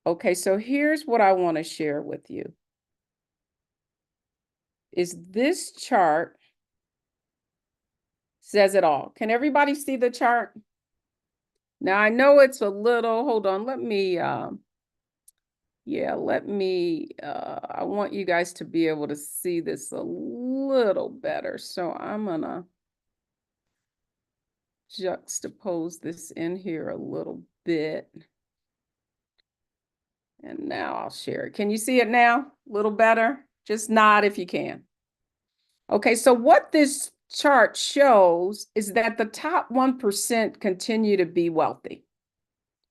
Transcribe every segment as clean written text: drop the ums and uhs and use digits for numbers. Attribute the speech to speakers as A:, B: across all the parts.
A: Okay, so here's what I want to share with you. Is this chart says it all. Can everybody see the chart? Now I know it's a little, hold on, let me I want you guys to be able to see this a little better. So I'm gonna juxtapose this in here a little bit. And now I'll share it. Can you see it now? A little better? Just nod if you can. Okay, so what this chart shows is that the top 1% continue to be wealthy.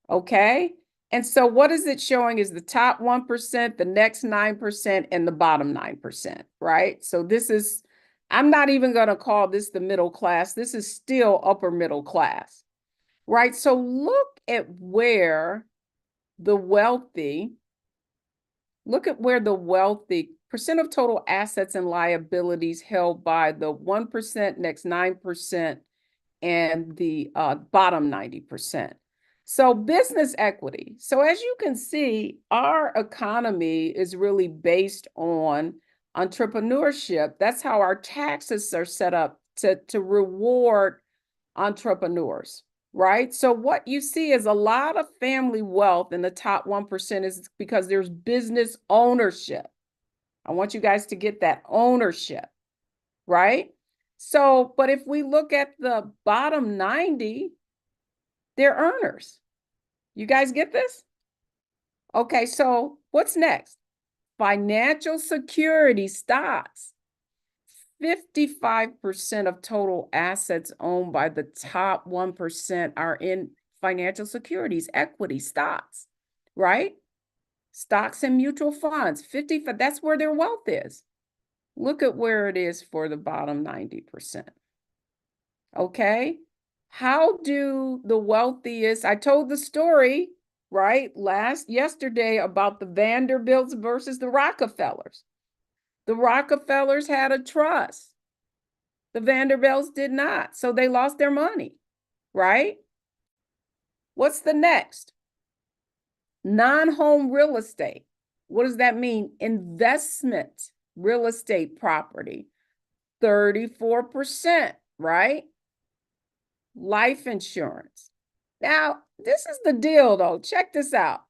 A: Okay? And so what is it showing is the top 1%, the next 9%, and the bottom 9%, right? So this is, I'm not even going to call this the middle class. This is still upper middle class, right? So look at where the wealthy, percent of total assets and liabilities held by the 1%, next 9%, and the bottom 90%. So business equity. So as you can see, our economy is really based on entrepreneurship. That's how our taxes are set up to reward entrepreneurs, right? So what you see is a lot of family wealth in the top 1% is because there's business ownership. I want you guys to get that ownership, right? So, but if we look at the bottom 90, they're earners. You guys get this? Okay, so what's next? Financial security stocks. 55% of total assets owned by the top 1% are in financial securities, equity, stocks, right? Stocks and mutual funds, 55, that's where their wealth is. Look at where it is for the bottom 90%. Okay? How do the wealthiest, I told the story, right, yesterday about the Vanderbilts versus the Rockefellers. The Rockefellers had a trust. The Vanderbilts did not, so they lost their money, right? What's the next? Non-home real estate. What does that mean? Investment real estate property, 34%, right? Life insurance. Now, this is the deal though. Check this out.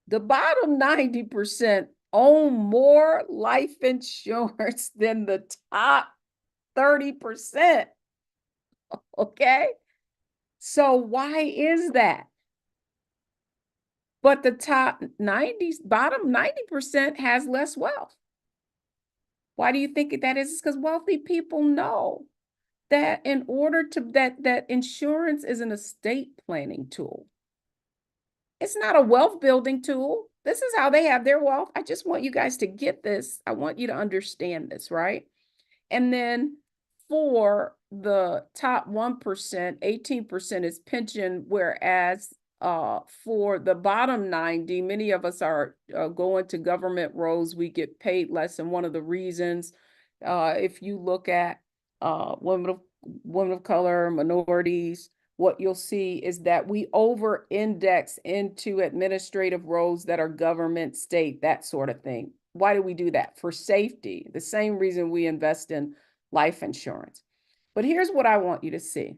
A: The bottom 90% own more life insurance than the top 30%. Okay? So why is that? But the bottom 90% has less wealth. Why do you think that is? It's because wealthy people know that in order to that insurance is an estate planning tool. It's not a wealth building tool. This is how they have their wealth. I just want you guys to get this. I want you to understand this, right? And then for the top 1%, 18% is pension, whereas for the bottom 90, many of us are going to government roles. We get paid less. And one of the reasons, if you look at women of color, minorities, what you'll see is that we over-index into administrative roles that are government, state, that sort of thing. Why do we do that? For safety, the same reason we invest in life insurance. But here's what I want you to see.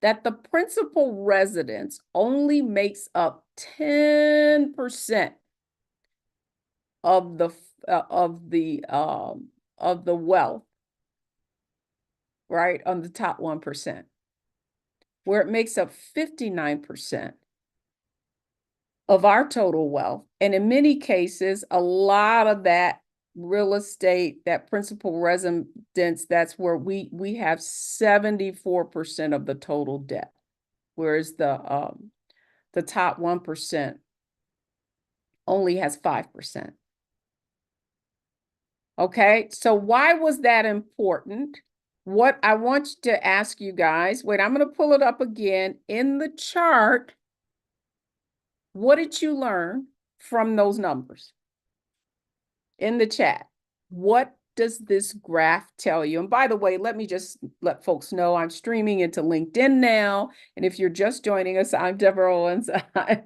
A: That the principal residence only makes up 10% of the wealth, right, on the top 1%, where it makes up 59% of our total wealth. And in many cases, a lot of that real estate, that principal residence, that's where we have 74% of the total debt, whereas the top 1% only has 5%. Okay, so why was that important? What I want to ask you guys, wait, I'm going to pull it up again in the chart. What did you learn from those numbers? In the chat, what does this graph tell you? And by the way, let me just let folks know I'm streaming into LinkedIn now. And if you're just joining us, I'm Deborah Owens. I'm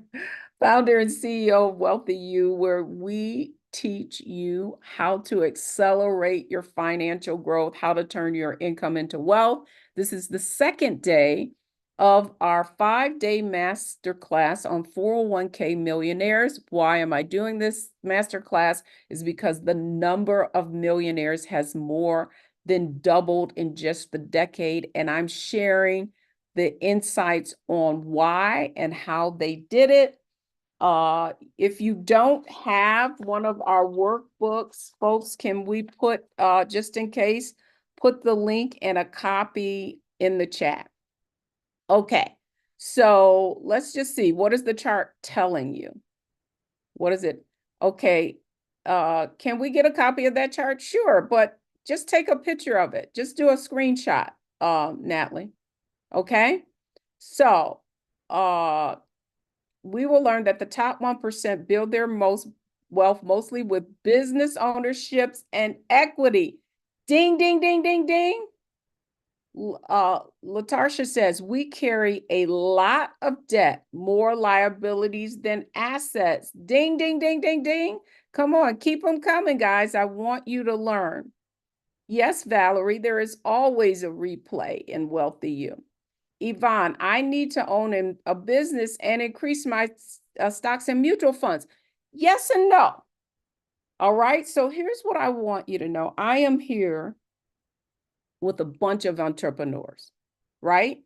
A: Founder and CEO of WealthyU, where we teach you how to accelerate your financial growth, how to turn your income into wealth. This is the second day of our 5-day masterclass on 401k millionaires. Why am I doing this masterclass? Is because the number of millionaires has more than doubled in just the decade, and I'm sharing the insights on why and how they did it. If you don't have one of our workbooks, folks, can we put, just in case, put the link and a copy in the chat? Okay, so let's just see. What is the chart telling you? What is it? Okay, can we get a copy of that chart? Sure, but just take a picture of it. Just do a screenshot, Natalie. Okay, so, we will learn that the top 1% build their most wealth mostly with business ownerships and equity. Ding, ding, ding, ding, ding. Latarsha says, we carry a lot of debt, more liabilities than assets. Ding, ding, ding, ding, ding. Come on, keep them coming, guys. I want you to learn. Yes, Valerie, there is always a replay in WealthyU. Yvonne, I need to own a business and increase my stocks and mutual funds. Yes and no. All right. So here's what I want you to know. I am here with a bunch of entrepreneurs, right?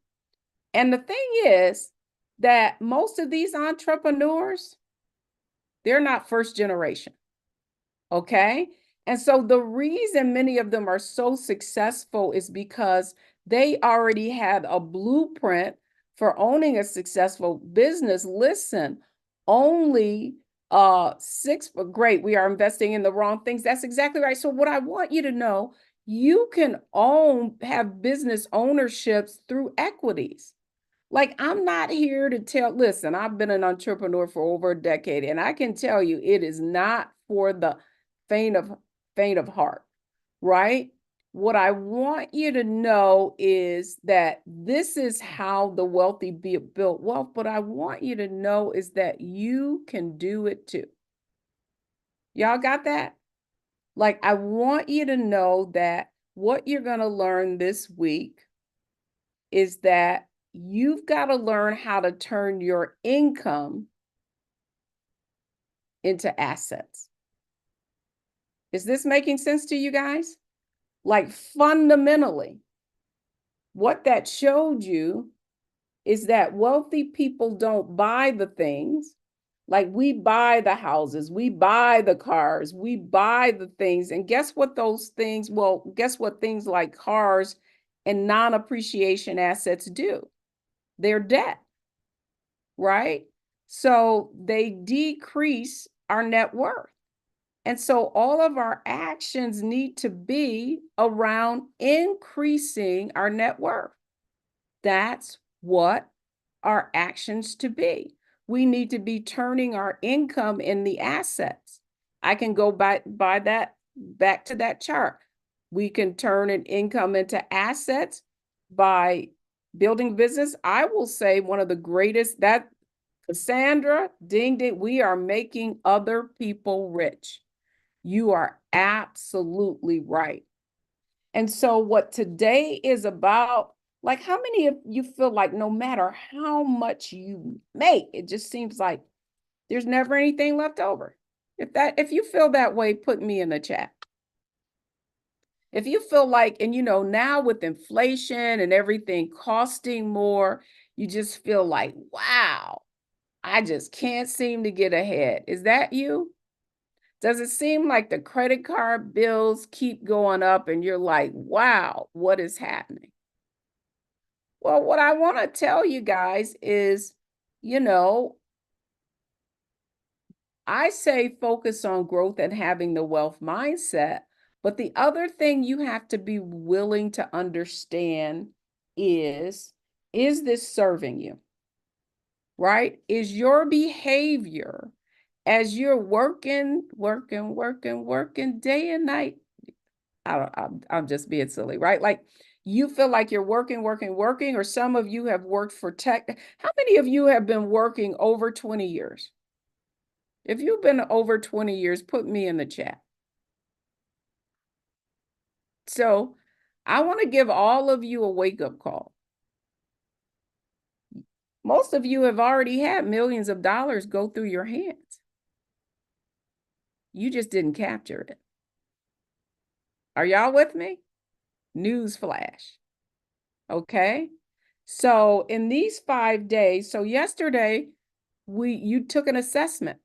A: And the thing is that most of these entrepreneurs, they're not first generation. Okay. And so the reason many of them are so successful is because they already had a blueprint for owning a successful business. Listen, only great, we are investing in the wrong things. That's exactly right. So what I want you to know, you can have business ownerships through equities. Like, I'm not here to listen, I've been an entrepreneur for over a decade, and I can tell you it is not for the faint of heart, right? What I want you to know is that this is how the wealthy built wealth, but I want you to know is that you can do it too. Y'all got that? Like, I want you to know that what you're going to learn this week is that you've got to learn how to turn your income into assets. Is this making sense to you guys? Like, fundamentally, what that showed you is that wealthy people don't buy the things. Like, we buy the houses, we buy the cars, we buy the things. And guess what those things, guess what things like cars and non-appreciation assets do? They're debt, right? So they decrease our net worth. And so all of our actions need to be around increasing our net worth. That's what our actions to be. We need to be turning our income in the assets. I can go back to that chart. We can turn an income into assets by building business. I will say one of the greatest, that Cassandra, ding, ding, we are making other people rich. You are absolutely right. And so what today is about, like, how many of you feel like no matter how much you make, it just seems like there's never anything left over? If you feel that way, put me in the chat. If you feel like, and now with inflation and everything costing more, you just feel like, wow, I just can't seem to get ahead. Is that you? Does it seem like the credit card bills keep going up and you're like, wow, what is happening? Well, what I want to tell you guys is, I say focus on growth and having the wealth mindset. But the other thing you have to be willing to understand is this serving you? Right? Is your behavior as you're working day and night? I'm just being silly, right? Like, you feel like you're working, or some of you have worked for tech. How many of you have been working over 20 years? If you've been over 20 years, put me in the chat. So I want to give all of you a wake-up call. Most of you have already had millions of dollars go through your hands. You just didn't capture it. Are y'all with me? News flash. Okay. So in these 5 days, so yesterday, you took an assessment.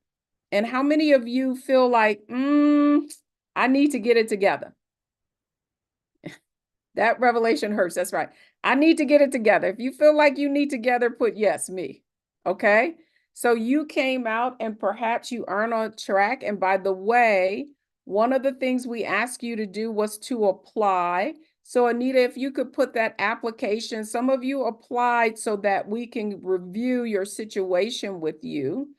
A: And how many of you feel like, I need to get it together? That revelation hurts. That's right. I need to get it together. If you feel like you need together, put yes, me. Okay. So you came out and perhaps you aren't on track. And by the way, one of the things we asked you to do was to apply. So Anita, if you could put that application, some of you applied so that we can review your situation with you.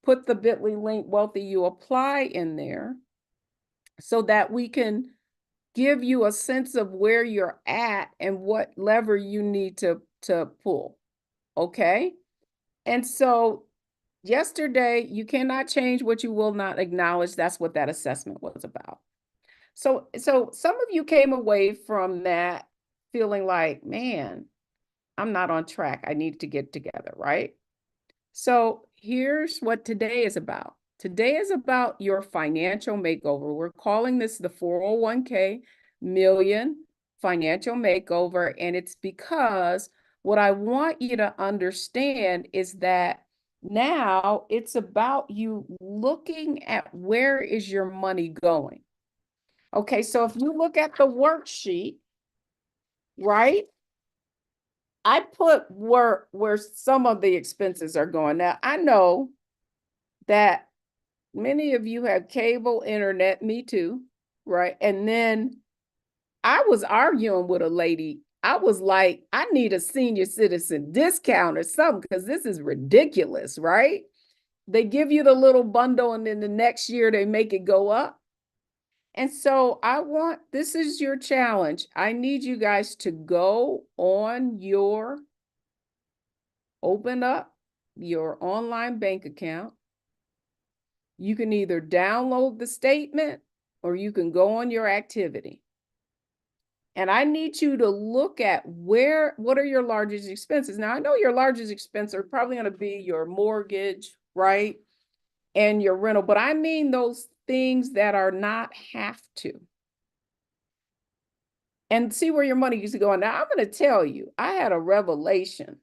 A: Put the bit.ly link WealthyU apply in there so that we can give you a sense of where you're at and what lever you need to pull. Okay. And so yesterday, you cannot change what you will not acknowledge. That's what that assessment was about. So some of you came away from that feeling like, man, I'm not on track. I need to get together, right? So here's what today is about. Today is about your financial makeover. We're calling this the 401k million financial makeover. And it's because what I want you to understand is that now it's about you looking at where is your money going. Okay, so if you look at the worksheet, right? I put where some of the expenses are going. Now, I know that many of you have cable, internet, me too, right? And then I was arguing with a lady. I was like, I need a senior citizen discount or something because this is ridiculous, right? They give you the little bundle and then the next year they make it go up. And so this is your challenge. I need you guys to go on open up your online bank account. You can either download the statement or you can go on your activity. And I need you to look at what are your largest expenses. Now, I know your largest expenses are probably going to be your mortgage, right? And your rental, but I mean those things that are not have to. And see where your money used to go. Now, I'm going to tell you, I had a revelation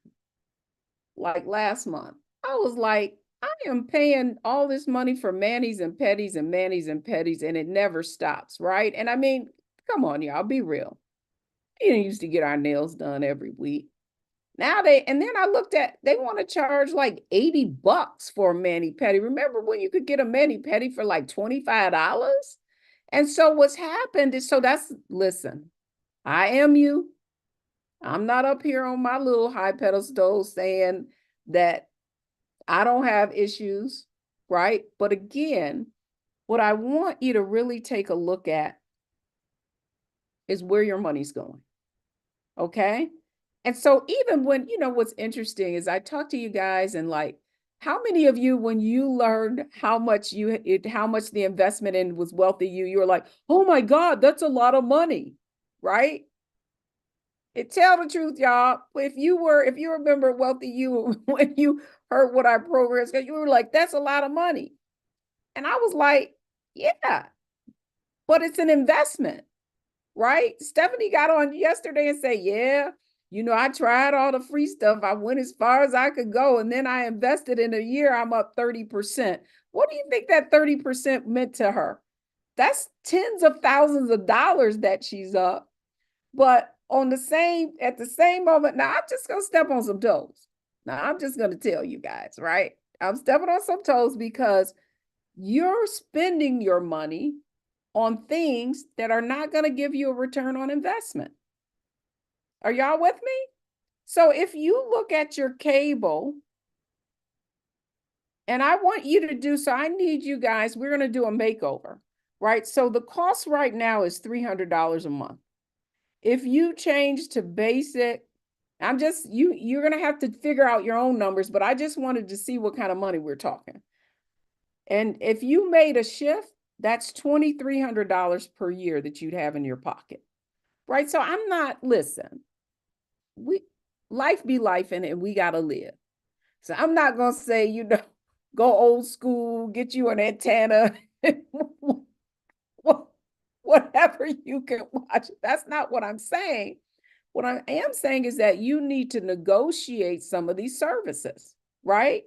A: like last month. I was like, I am paying all this money for manis and petties and manis and petties, and it never stops, right? And I mean, come on, y'all, be real. You used to get our nails done every week. Now and then I looked at, they want to charge like $80 for a mani-pedi. Remember when you could get a mani-pedi for like $25? And so what's happened is, listen, I am you. I'm not up here on my little high pedestal saying that I don't have issues, right? But again, what I want you to really take a look at is where your money's going. Okay. And so even when, what's interesting is I talk to you guys and like, how many of you, when you learned how much the investment in was WealthyU, you were like, oh my God, that's a lot of money, right? Tell the truth, y'all. If you remember WealthyU, when you heard what our program is, you were like, that's a lot of money. And I was like, yeah, but it's an investment, right? Stephanie got on yesterday and said, yeah, I tried all the free stuff. I went as far as I could go. And then I invested in a year, I'm up 30%. What do you think that 30% meant to her? That's tens of thousands of dollars that she's up. But at the same moment, now I'm just going to step on some toes. Now I'm just going to tell you guys, right? I'm stepping on some toes because you're spending your money on things that are not going to give you a return on investment. Are y'all with me? So if you look at your cable, and I want you to do, so I need you guys, we're going to do a makeover, right? So the cost right now is $300 a month. If you change to basic, you're going to have to figure out your own numbers, but I just wanted to see what kind of money we're talking. And if you made a shift, that's $2,300 per year that you'd have in your pocket, right? So I'm not, listen, life be life and we got to live. So I'm not going to say, go old school, get you an antenna, whatever you can watch. That's not what I'm saying. What I am saying is that you need to negotiate some of these services, right?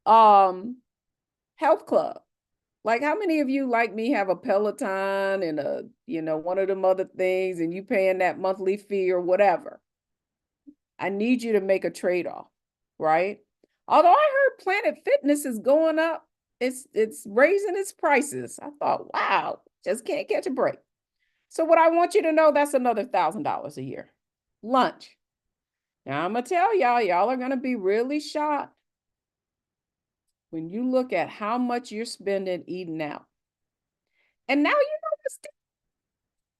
A: Health club. Like, how many of you, like me, have a Peloton and one of them other things, and you paying that monthly fee or whatever? I need you to make a trade-off, right? Although I heard Planet Fitness is going up, it's raising its prices. I thought, wow, just can't catch a break. So what I want you to know, that's another $1,000 a year. Lunch. Now I'm gonna tell y'all are gonna be really shocked when you look at how much you're spending eating out. And now let's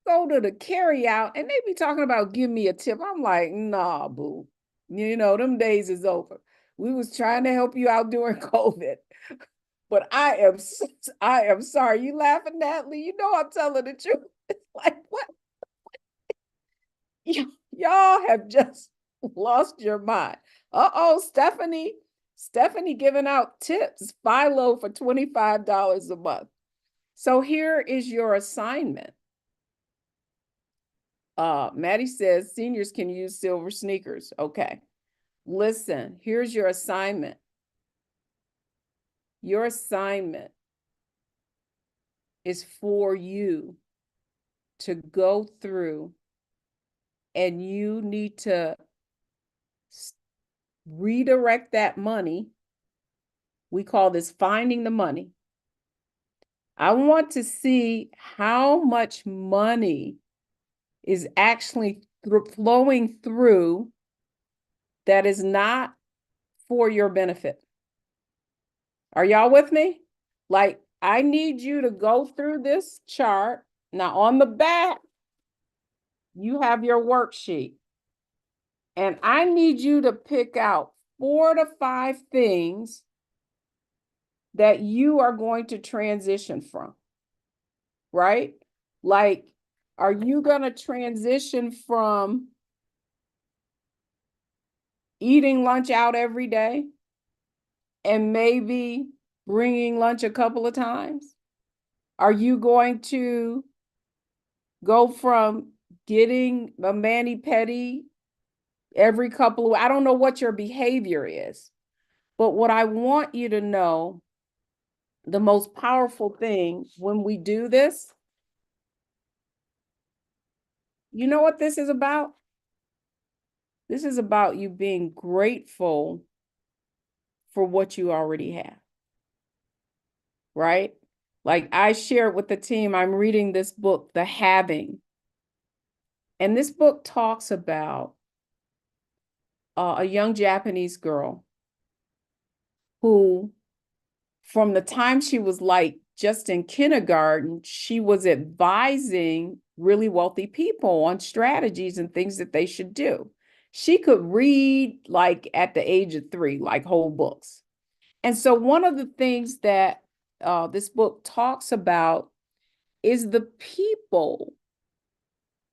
A: go to the carry out and they be talking about give me a tip. I'm like, nah, boo. Them days is over. We was trying to help you out during COVID. But I am sorry. You laughing, Natalie? I'm telling the truth. It's like, what? Y'all have just lost your mind. Uh-oh, Stephanie giving out tips, Philo for $25 a month. So here is your assignment. Maddie says seniors can use silver sneakers. Okay. Listen, here's your assignment. Your assignment is for you to go through, and you need to redirect that money. We call this finding the money. I want to see how much money is actually flowing through that is not for your benefit. Are y'all with me? Like, I need you to go through this chart. Now, on the back, you have your worksheet. And I need you to pick out 4 to 5 things that you are going to transition from, right? Like, are you going to transition from eating lunch out every day and maybe bringing lunch a couple of times? Are you going to go from getting a mani-pedi every couple of, I don't know what your behavior is, but what I want you to know, the most powerful thing when we do this, you know what this is about? This is about you being grateful for what you already have, right? Like I shared with the team, I'm reading this book, The Having. And this book talks about a young Japanese girl who, from the time she was like just in kindergarten, she was advising really wealthy people on strategies and things that they should do. She could read like at the age of 3, like whole books. And so one of the things that this book talks about is the people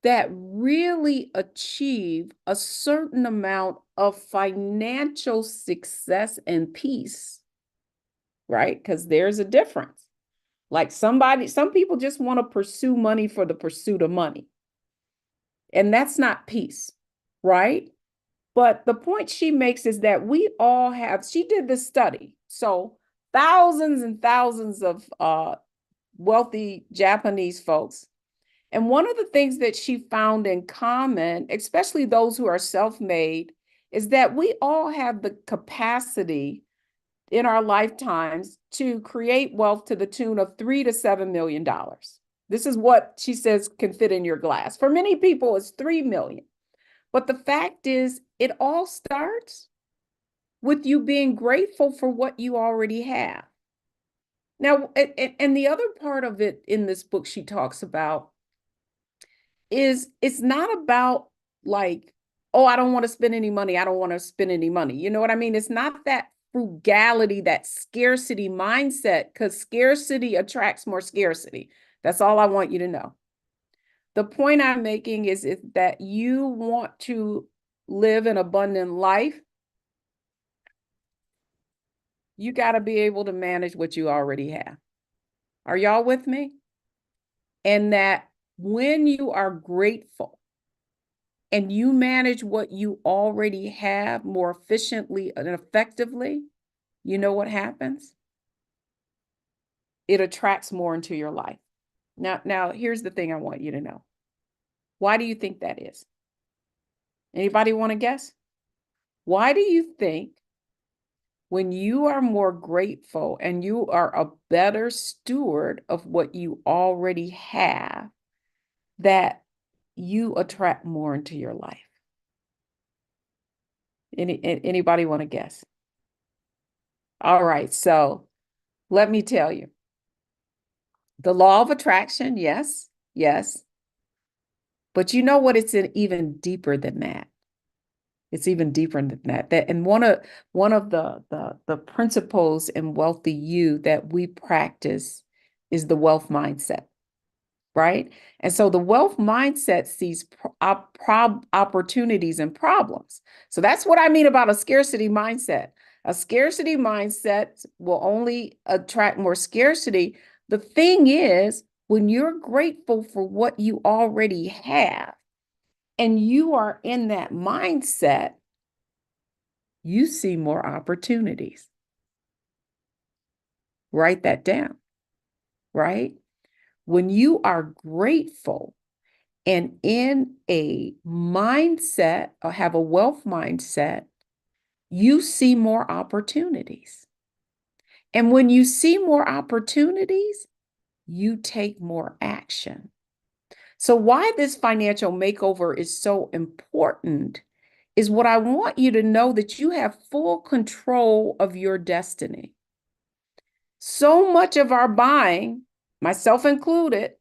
A: that really achieve a certain amount of financial success and peace, right? Because there's a difference. Like some people just want to pursue money for the pursuit of money. And that's not peace, right? But the point she makes is that we all have, she did this study. So thousands and thousands of wealthy Japanese folks. And one of the things that she found in common, especially those who are self-made, is that we all have the capacity in our lifetimes to create wealth to the tune of $3 to $7 million. This is what she says can fit in your glass. For many people, it's 3 million. But the fact is, it all starts with you being grateful for what you already have. Now, and the other part of it in this book she talks about is it's not about like, oh, I don't want to spend any money. I don't want to spend any money. You know what I mean? It's not that frugality, that scarcity mindset, because scarcity attracts more scarcity. That's all I want you to know. The point I'm making is that you want to live an abundant life, you got to be able to manage what you already have. Are y'all with me? And that when you are grateful and you manage what you already have more efficiently and effectively, you know what happens? It attracts more into your life. Now, here's the thing I want you to know. Why do you think that is? Anybody want to guess? Why do you think when you are more grateful and you are a better steward of what you already have, that you attract more into your life? Anybody want to guess? All right, so let me tell you. The law of attraction, yes, yes. But you know what? It's even deeper than that. It's even deeper than that. And one of the principles in WealthyU that we practice is the wealth mindset, right? And so the wealth mindset sees opportunities and problems. So that's what I mean about a scarcity mindset. A scarcity mindset will only attract more scarcity. The thing is, when you're grateful for what you already have and you are in that mindset, you see more opportunities. Write that down, right? When you are grateful and in a mindset or have a wealth mindset, you see more opportunities. And when you see more opportunities, you take more action. So why this financial makeover is so important is what I want you to know, that you have full control of your destiny. So much of our buying, myself included,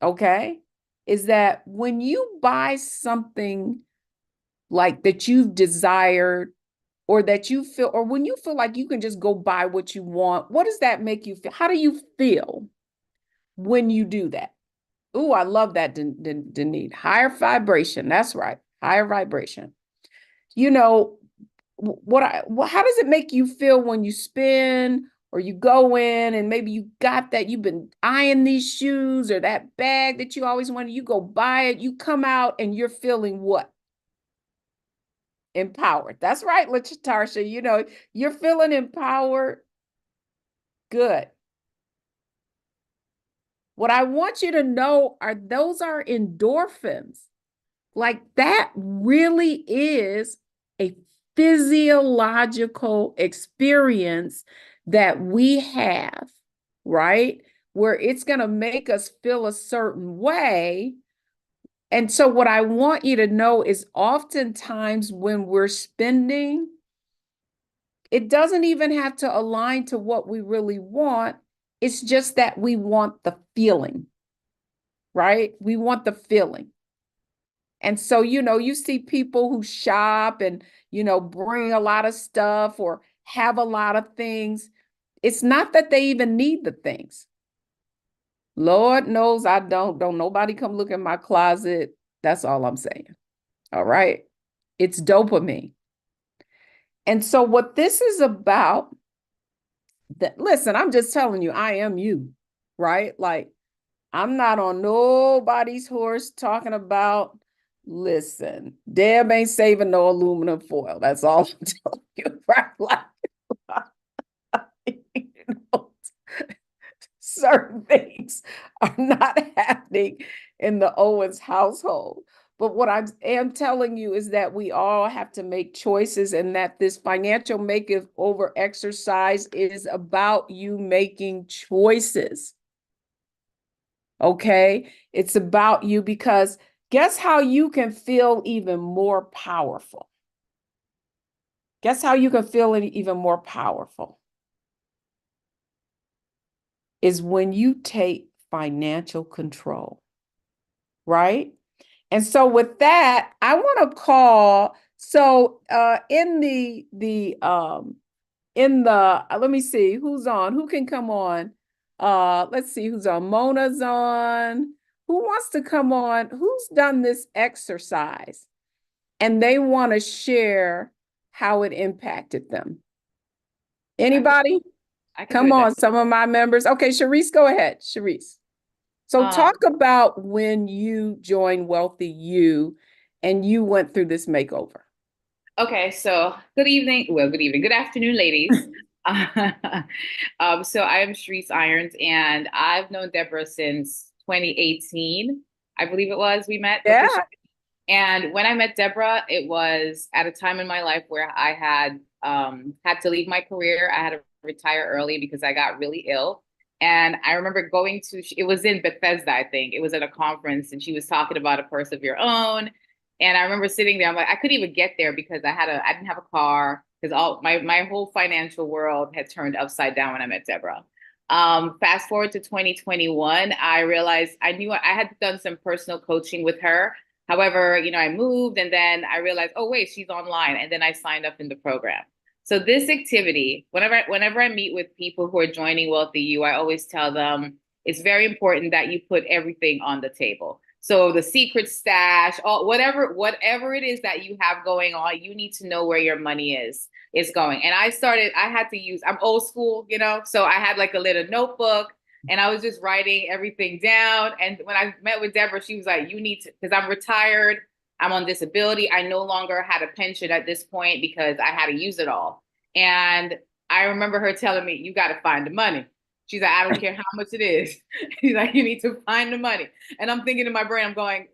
A: okay, is that when you buy something like that you've desired, or that you feel, or when you feel like you can just go buy what you want, what does that make you feel? How do you feel when you do that? Oh, I love that, Denise. Higher vibration. That's right. Higher vibration. You know, how does it make you feel when you spend or you go in and maybe you got that, you've been eyeing these shoes or that bag that you always wanted, you go buy it, you come out and you're feeling what? Empowered. That's right, Tarsha. You know, you're feeling empowered. Good. What I want you to know are those are endorphins. Like that really is a physiological experience that we have, right? Where it's going to make us feel a certain way. And so what I want you to know is oftentimes when we're spending, it doesn't even have to align to what we really want. It's just that we want the feeling, right? We want the feeling. And so, you know, you see people who shop and, you know, bring a lot of stuff or have a lot of things. It's not that they even need the things. Lord knows I don't. Don't nobody come look in my closet. That's all I'm saying. All right. It's dopamine. And so what this is about, listen, I'm just telling you, I am you, right? Like, I'm not on nobody's horse talking about, listen, Deb ain't saving no aluminum foil. That's all I'm telling you, right? Like, you know, certain things are not happening in the Owens household. But what I am telling you is that we all have to make choices, and that this financial makeover exercise is about you making choices. Okay? It's about you, because guess how you can feel even more powerful? Guess how you can feel even more powerful? Is when you take financial control, right? And so with that, I want to call So let me see who's on. Who can come on? Let's see who's on. Mona's on. Who wants to come on? Who's done this exercise and they want to share how it impacted them? Anybody?
B: I could do
A: Come
B: it, Deb.
A: on, some of my members. Okay, Sharice, go ahead. Sharice. So
B: Um,
A: talk about when you joined Wealthy You and you went through this makeover.
B: okay, so good evening. Well, good evening. Good afternoon, ladies. So I am Sharice Irons, and I've known Deborah since 2018. I believe it was we met
A: Yeah,
B: officially. And when I met Deborah, it was at a time in my life where I had to leave my career. I had to retire early because I got really ill. And I remember going to it was in Bethesda, I think. It was at a conference, and she was talking about a purse of your own. And I remember sitting there. I'm like, I couldn't even get there because I didn't have a car because all my whole financial world had turned upside down when I met Deborah. Fast forward to 2021, I realized I knew I had done some personal coaching with her. However, I moved and then I realized, oh wait, she's online, and then I signed up in the program. So this activity, whenever I meet with people who are joining WealthyU, I always tell them it's very important that you put everything on the table. So the secret stash, whatever it is that you have going on, you need to know where your money is going. And I had to use, I'm old school, so I had like a little notebook and I was just writing everything down. And when I met with Deborah, she was like, you need to, because I'm retired, I'm on disability. I no longer had a pension at this point because I had to use it all. And I remember her telling me, you got to find the money. She's like, I don't care how much it is. She's like, you need to find the money. And I'm thinking in my brain, I'm going,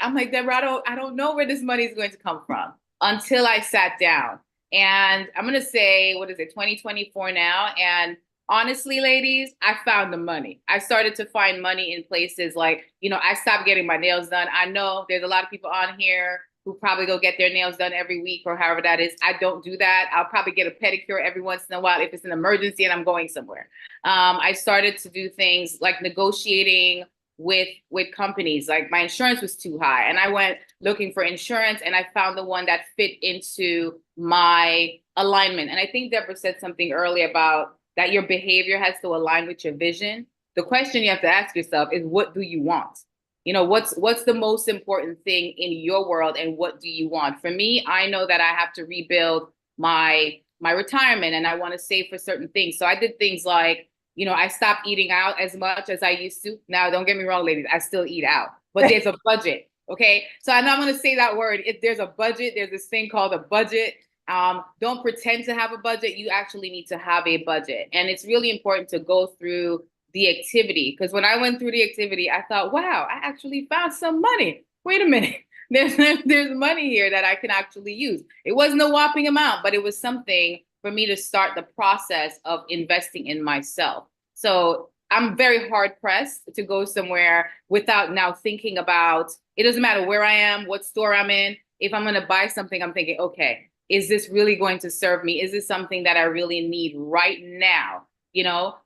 B: I'm like, Deborah, I don't know where this money is going to come from until I sat down. And I'm going to say, what is it, 2024 now? And honestly, ladies, I found the money. I started to find money in places like, I stopped getting my nails done. I know there's a lot of people on here who probably go get their nails done every week or however that is. I don't do that. I'll probably get a pedicure every once in a while if it's an emergency and I'm going somewhere. I started to do things like negotiating with companies. Like my insurance was too high, and I went looking for insurance, and I found the one that fit into my alignment. And I think Deborah said something earlier about that your behavior has to align with your vision. The question you have to ask yourself is, what do you want? What's the most important thing in your world, and what do you want? For me, I know that I have to rebuild my retirement, and I want to save for certain things. So I did things like, I stopped eating out as much as I used to. Now, don't get me wrong, ladies, I still eat out, but there's a budget. Okay. So I'm not going to say that word. If there's a budget, there's this thing called a budget. Don't pretend to have a budget. You actually need to have a budget. And it's really important to go through the activity. Because when I went through the activity, I thought, wow, I actually found some money. Wait a minute. There's money here that I can actually use. It wasn't a whopping amount, but it was something for me to start the process of investing in myself. So I'm very hard pressed to go somewhere without now thinking about, it doesn't matter where I am, what store I'm in. If I'm going to buy something, I'm thinking, okay, is this really going to serve me? Is this something that I really need right now?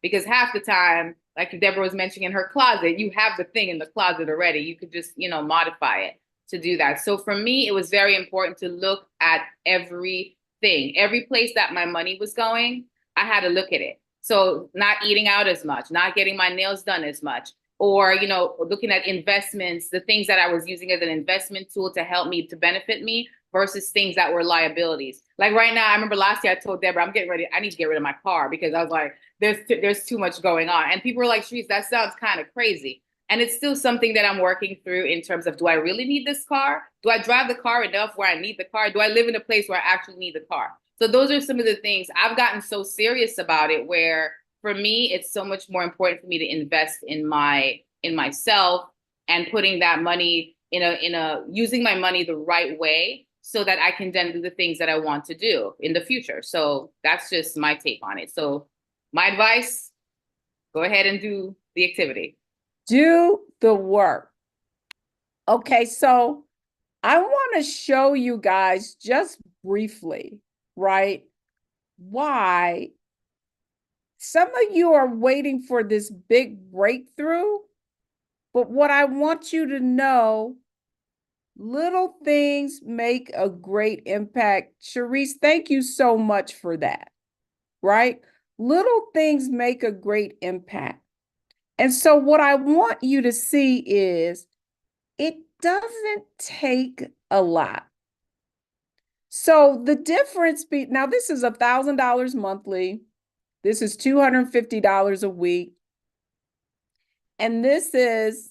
B: Because half the time, like Deborah was mentioning in her closet, you have the thing in the closet already. You could just, modify it to do that. So for me, it was very important to look at every place that my money was going. I had to look at it. So not eating out as much, not getting my nails done as much, or, looking at investments, the things that I was using as an investment tool to help me, to benefit me versus things that were liabilities. Like right now, I remember last year I told Deborah, I'm getting ready. I need to get rid of my car because I was like, there's too much going on. And people were like, Sharice, that sounds kind of crazy. And it's still something that I'm working through in terms of, do I really need this car? Do I drive the car enough where I need the car? Do I live in a place where I actually need the car? So those are some of the things I've gotten so serious about it, where for me, it's so much more important for me to invest in myself and putting that money in a using my money the right way so that I can then do the things that I want to do in the future. So that's just my take on it. So my advice, go ahead and do the activity.
A: Do the work. Okay, so I want to show you guys just briefly, right, why some of you are waiting for this big breakthrough. But what I want you to know, Little things make a great impact. Sharice, thank you so much for that, right? Little things make a great impact. And so what I want you to see is it doesn't take a lot. So the difference now this is $1,000 monthly. This is $250 a week. And this is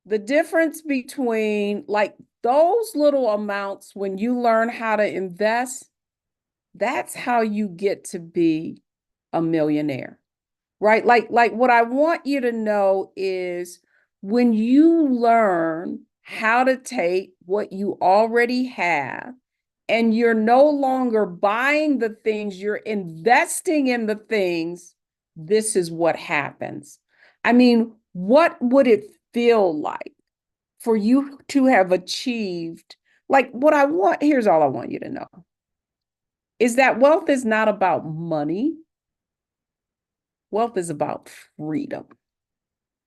A: the difference between like those little amounts when you learn how to invest, that's how you get to be a millionaire, right? Like what I want you to know is when you learn how to take what you already have and you're no longer buying the things, you're investing in the things, this is what happens. I mean, what would it feel like for you to have achieved? Like what I want, here's all I want you to know is that wealth is not about money. Wealth is about freedom.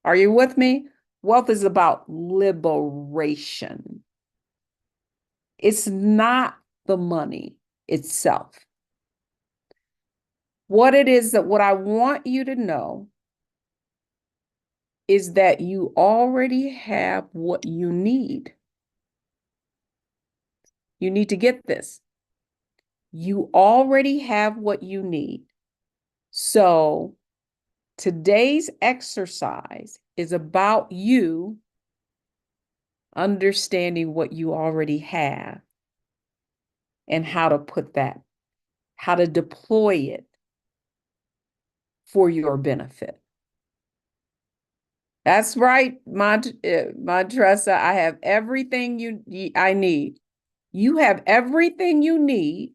A: Are you with me? Wealth is about liberation. It's not the money itself. What it is that what I want you to know is that you already have what you need. You need to get this. You already have what you need. So today's exercise is about you understanding what you already have and how to put that, how to deploy it for your benefit. That's right, Montressa. I have everything I need. You have everything you need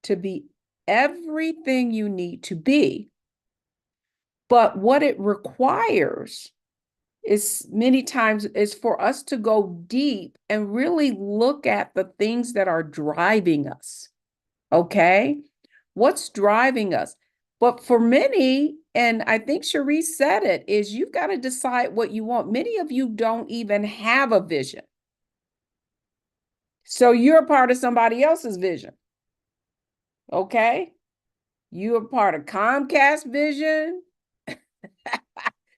A: to be everything you need to be. But what it requires is many times is for us to go deep and really look at the things that are driving us. Okay? What's driving us? But for many, and I think Sharice said it, is you've got to decide what you want. Many of you don't even have a vision. So you're a part of somebody else's vision. Okay? You're a part of Comcast vision.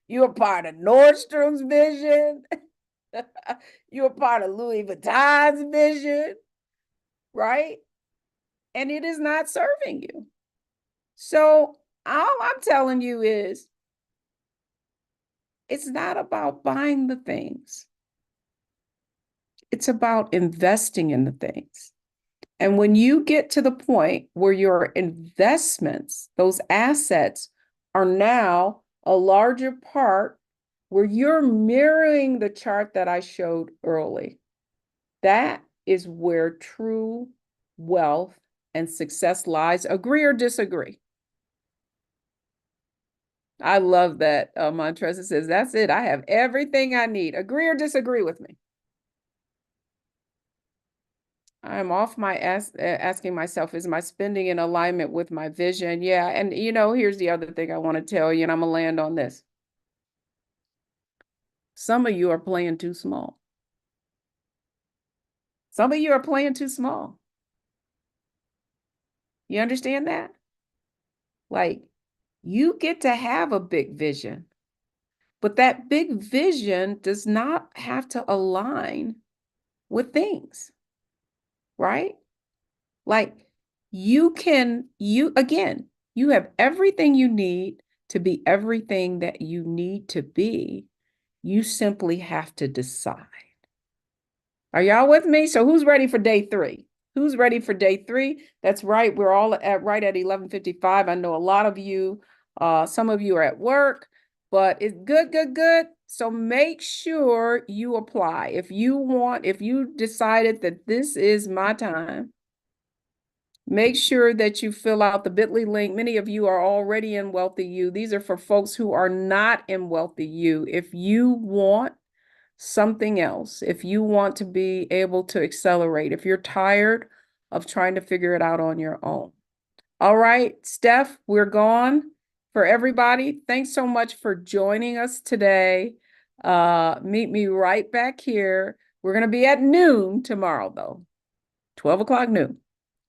A: You're a part of Nordstrom's vision. You're a part of Louis Vuitton's vision, right? And it is not serving you. So all I'm telling you is it's not about buying the things. It's about investing in the things. And when you get to the point where your investments, those assets, are now a larger part where you're mirroring the chart that I showed early, that is where true wealth and success lies. Agree or disagree? I love that. Montreza says, that's it. I have everything I need. Agree or disagree with me? I'm off my asking myself, is my spending in alignment with my vision? Yeah. And here's the other thing I want to tell you, and I'm gonna land on this. Some of you are playing too small. Some of you are playing too small. You understand that? Like, you get to have a big vision, but that big vision does not have to align with things, right? Like you have everything you need to be everything that you need to be. You simply have to decide. Are y'all with me? So who's ready for day 3? Who's ready for day 3? That's right. We're all right at 11:55. I know a lot of you, some of you are at work, but it's good. So make sure you apply. If you decided that this is my time, make sure that you fill out the bit.ly link. Many of you are already in WealthyU. These are for folks who are not in WealthyU. If you want something else, if you want to be able to accelerate, if you're tired of trying to figure it out on your own. All right, Steph, we're gone. For everybody, thanks so much for joining us today. Meet me right back here We're going to be at noon tomorrow, though. 12 o'clock noon.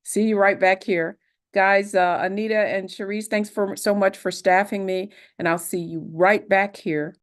A: See you right back here. Guys, Anita and Sharice, thanks so much for staffing me, and I'll see you right back here